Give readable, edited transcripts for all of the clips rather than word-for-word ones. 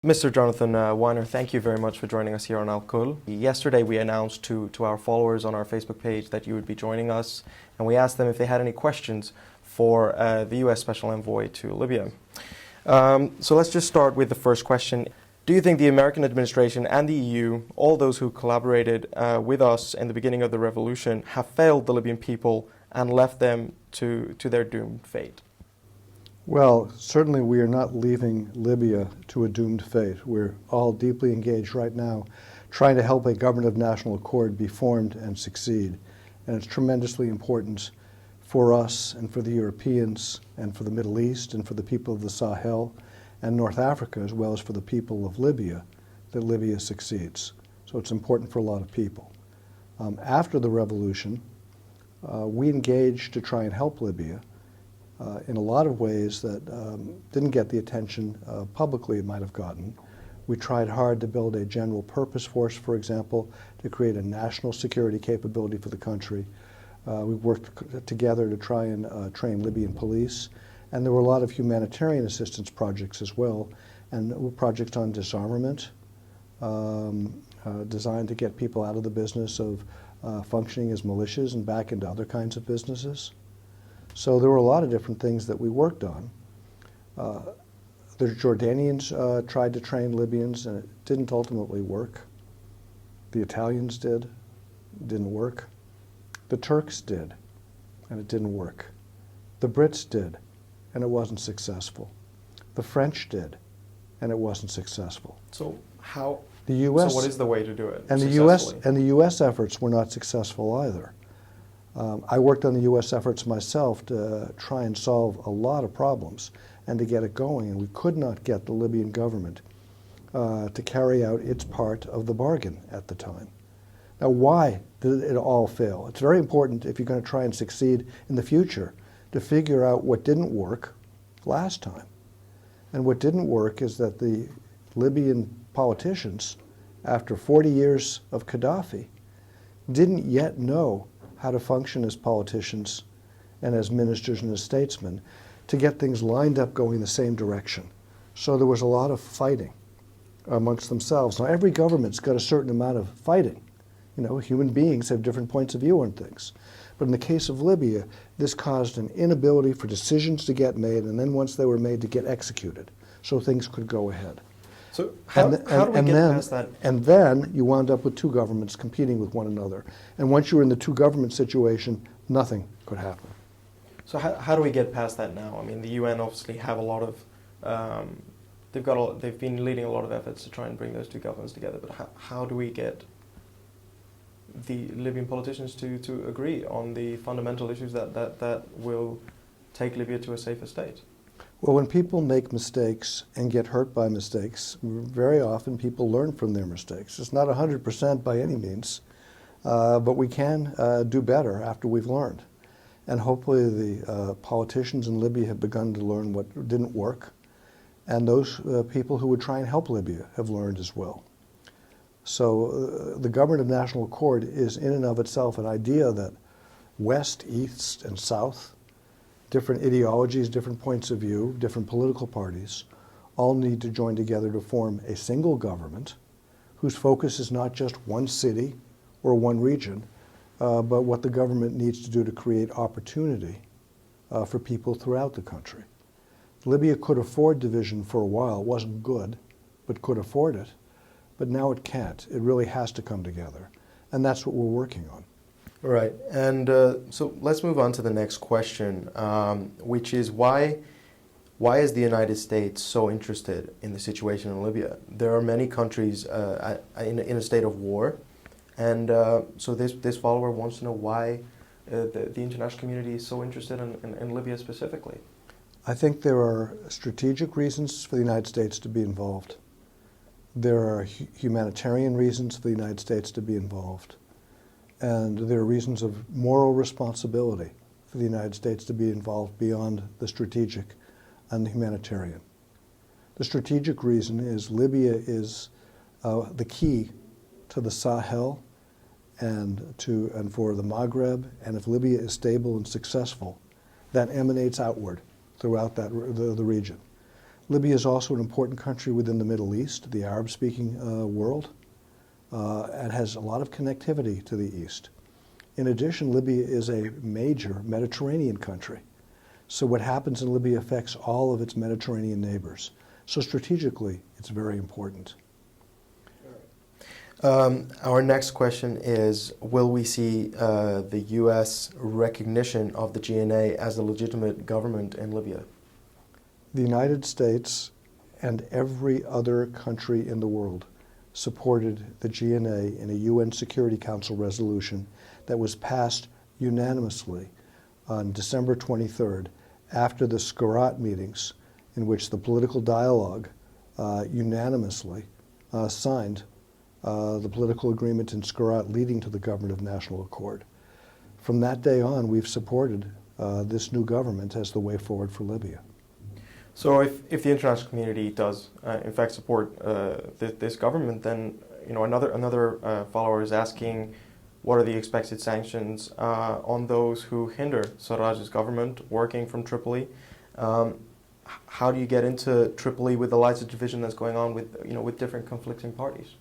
Mr. Jonathan Wainer, thank you very much for joining us here on الكل. Yesterday we announced to our followers on our Facebook page that you would be joining us, and we asked them if they had any questions for the U.S. Special Envoy to Libya. So let's just start with the first question. Do you think the American administration and the EU, all those who collaborated with us in the beginning of the revolution, have failed the Libyan people and left them to their doomed fate? Well, certainly we are not leaving Libya to a doomed fate. We're all deeply engaged right now trying to help a government of national accord be formed and succeed. And it's tremendously important for us and for the Europeans and for the Middle East and for the people of the Sahel and North Africa, as well as for the people of Libya, that Libya succeeds. So it's important for a lot of people. After the revolution, we engaged to try and help Libya in a lot of ways that didn't get the attention publicly it might have gotten. We tried hard to build a general purpose force, for example, to create a national security capability for the country. We worked together to try and train Libyan police. And there were a lot of humanitarian assistance projects as well, and projects on disarmament, designed to get people out of the business of functioning as militias and back into other kinds of businesses. So there were a lot of different things that we worked on. The Jordanians tried to train Libyans, and it didn't ultimately work. The Italians didn't work. The Turks did, and it didn't work. The Brits did, and it wasn't successful. The French did, and it wasn't successful. So how? The U.S. So what is the way to do it? And the U.S. efforts were not successful either. I worked on the U.S. efforts myself to try and solve a lot of problems and to get it going, and we could not get the Libyan government to carry out its part of the bargain at the time. Now, why did it all fail? It's very important, if you're going to try and succeed in the future, to figure out what didn't work last time. And what didn't work is that the Libyan politicians, after 40 years of Gaddafi, didn't yet know how to function as politicians and as ministers and as statesmen to get things lined up going the same direction. So there was a lot of fighting amongst themselves. Now, every government's got a certain amount of fighting. You know, human beings have different points of view on things. But in the case of Libya, this caused an inability for decisions to get made, and then once they were made, to get executed, so things could go ahead. So how do we get past that? And then you wound up with two governments competing with one another. And once you were in the two government situation, nothing could happen. So how do we get past that now? I mean, the UN obviously have a lot of, they've been leading a lot of efforts to try and bring those two governments together. But how do we get the Libyan politicians to agree on the fundamental issues that will take Libya to a safer state? Well, when people make mistakes and get hurt by mistakes, very often people learn from their mistakes. It's not 100% by any means, but we can do better after we've learned. And hopefully the politicians in Libya have begun to learn what didn't work, and those people who would try and help Libya have learned as well. So the government of national accord is in and of itself an idea that West, East, and South, different ideologies, different points of view, different political parties, all need to join together to form a single government whose focus is not just one city or one region, but what the government needs to do to create opportunity for people throughout the country. Libya could afford division for a while. It wasn't good, but could afford it. But now it can't. It really has to come together. And that's what we're working on. Right. And so let's move on to the next question, which is why is the United States so interested in the situation in Libya? There are many countries in a state of war. And so this follower wants to know why the international community is so interested in Libya specifically. I think there are strategic reasons for the United States to be involved. There are humanitarian reasons for the United States to be involved. And there are reasons of moral responsibility for the United States to be involved beyond the strategic and the humanitarian. The strategic reason is Libya is the key to the Sahel and for the Maghreb, and if Libya is stable and successful, that emanates outward throughout the region. Libya is also an important country within the Middle East, the Arab-speaking world, and has a lot of connectivity to the east. In addition, Libya is a major Mediterranean country. So what happens in Libya affects all of its Mediterranean neighbors. So strategically, it's very important. Our next question is, will we see the U.S. recognition of the GNA as a legitimate government in Libya? The United States and every other country in the world supported the GNA in a UN Security Council resolution that was passed unanimously on December 23rd after the Skhirat meetings, in which the political dialogue unanimously signed the political agreement in Skhirat leading to the Government of National Accord. From that day on, we've supported this new government as the way forward for Libya. So if the international community does, in fact, support this government, then another follower is asking, what are the expected sanctions on those who hinder Sarraj's government working from Tripoli? How do you get into Tripoli with the lines of division that's going on with different conflicting parties?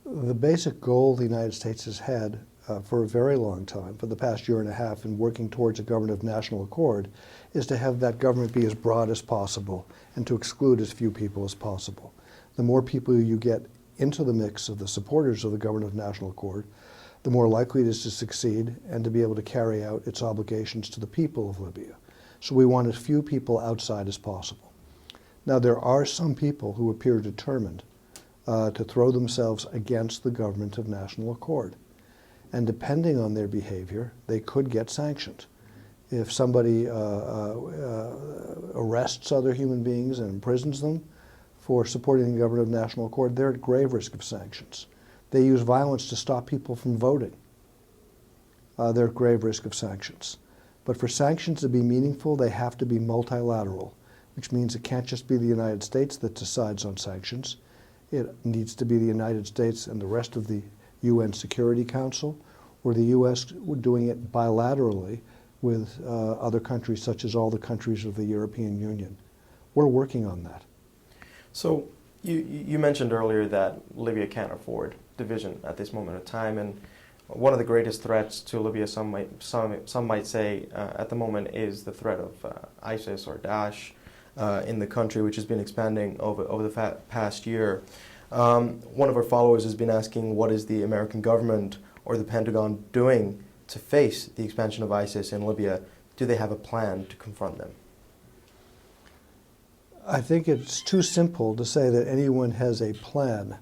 The basic goal the United States has had for a very long time, for the past year and a half, in working towards a government of national accord, is to have that government be as broad as possible and to exclude as few people as possible. The more people you get into the mix of the supporters of the government of national accord, the more likely it is to succeed and to be able to carry out its obligations to the people of Libya. So we want as few people outside as possible. Now, there are some people who appear determined to throw themselves against the government of national accord. And depending on their behavior, they could get sanctioned. If somebody arrests other human beings and imprisons them for supporting the government of national accord, they're at grave risk of sanctions. They use violence to stop people from voting. They're at grave risk of sanctions. But for sanctions to be meaningful, they have to be multilateral, which means it can't just be the United States that decides on sanctions. It needs to be the United States and the rest of the UN Security Council, or the U.S. doing it bilaterally with other countries, such as all the countries of the European Union. We're working on that. So you mentioned earlier that Libya can't afford division at this moment of time, and one of the greatest threats to Libya, some might say, at the moment is the threat of ISIS or Daesh in the country, which has been expanding over the past year. One of our followers has been asking, what is the American government or the Pentagon doing to face the expansion of ISIS in Libya? Do they have a plan to confront them? I think it's too simple to say that anyone has a plan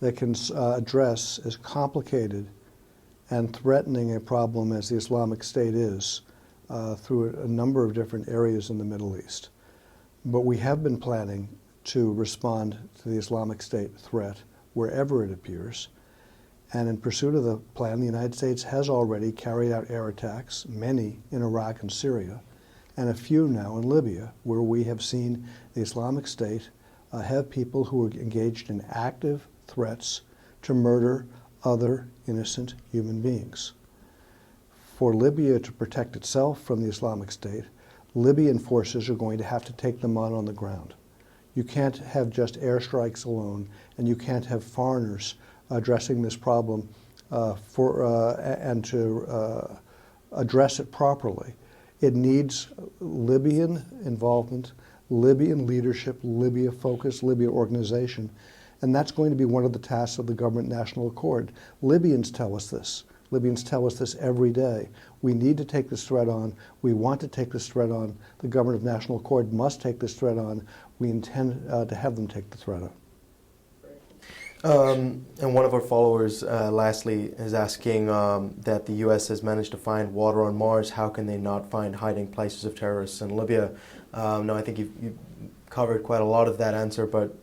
that can address as complicated and threatening a problem as the Islamic State is through a number of different areas in the Middle East. But we have been planning to respond to the Islamic State threat wherever it appears. And in pursuit of the plan, the United States has already carried out air attacks, many in Iraq and Syria, and a few now in Libya, where we have seen the Islamic State have people who are engaged in active threats to murder other innocent human beings. For Libya to protect itself from the Islamic State, Libyan forces are going to have to take them on the ground. You can't have just airstrikes alone, and you can't have foreigners addressing this problem and to address it properly. It needs Libyan involvement, Libyan leadership, Libya focus, Libya organization, and that's going to be one of the tasks of the Government National Accord. Libyans tell us this. Libyans tell us this every day. We need to take this threat on. We want to take this threat on. The Government of National Accord must take this threat on. We intend to have them take the threat on. And one of our followers, lastly, is asking that the U.S. has managed to find water on Mars. How can they not find hiding places of terrorists in Libya? No, I think you've covered quite a lot of that answer, but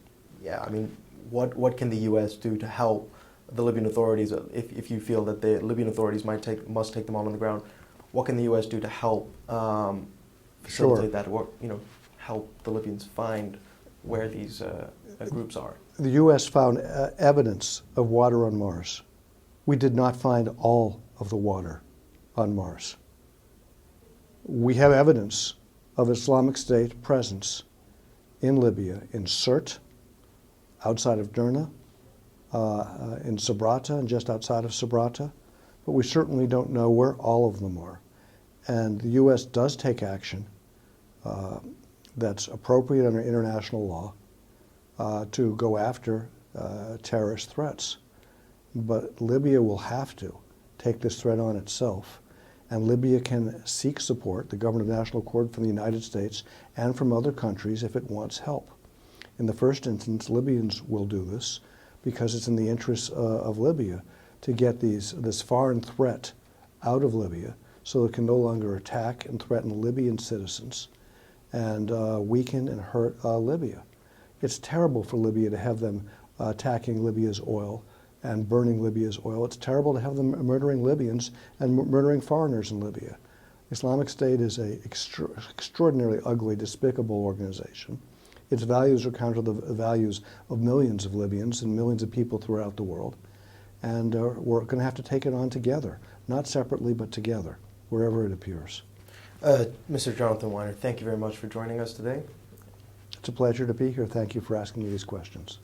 yeah, I mean, what can the U.S. do to help the Libyan authorities, if you feel that the Libyan authorities must take them on the ground? What can the U.S. do to help facilitate that work? Help the Libyans find where these groups are. The U.S. found evidence of water on Mars. We did not find all of the water on Mars. We have evidence of Islamic State presence in Libya, in Sirte, outside of Derna, in Sabrata and just outside of Sabrata, but we certainly don't know where all of them are. And the U.S. does take action that's appropriate under international law to go after terrorist threats. But Libya will have to take this threat on itself, and Libya can seek support, the Government of National Accord, from the United States and from other countries if it wants help. In the first instance, Libyans will do this because it's in the interests of Libya to get this foreign threat out of Libya so it can no longer attack and threaten Libyan citizens and weaken and hurt Libya. It's terrible for Libya to have them attacking Libya's oil and burning Libya's oil. It's terrible to have them murdering Libyans and murdering foreigners in Libya. Islamic State is an extraordinarily ugly, despicable organization. Its values are counter to the values of millions of Libyans and millions of people throughout the world. And we're going to have to take it on together, not separately, but together, wherever it appears. Mr. Jonathan Wainer, thank you very much for joining us today. It's a pleasure to be here. Thank you for asking me these questions.